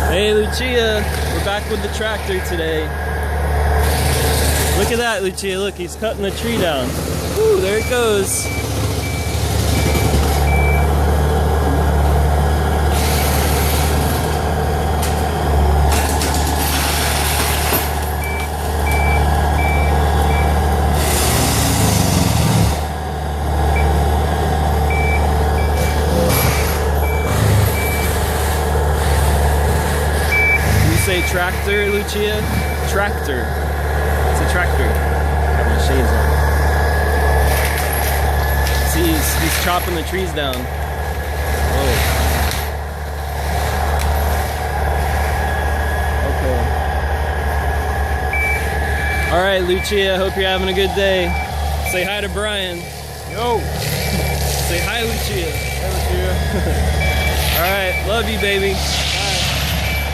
Hey Lucia, we're back with the tractor today. Look at that, Lucia, look, he's cutting the tree down. Woo, there it goes. Say tractor, Lucia? Tractor. It's a tractor. Got my shades on. See, he's chopping the trees down. Whoa. Okay. Alright, Lucia, hope you're having a good day. Say hi to Brian. Yo! Say hi, Lucia. Hi, Lucia. Alright, love you, baby.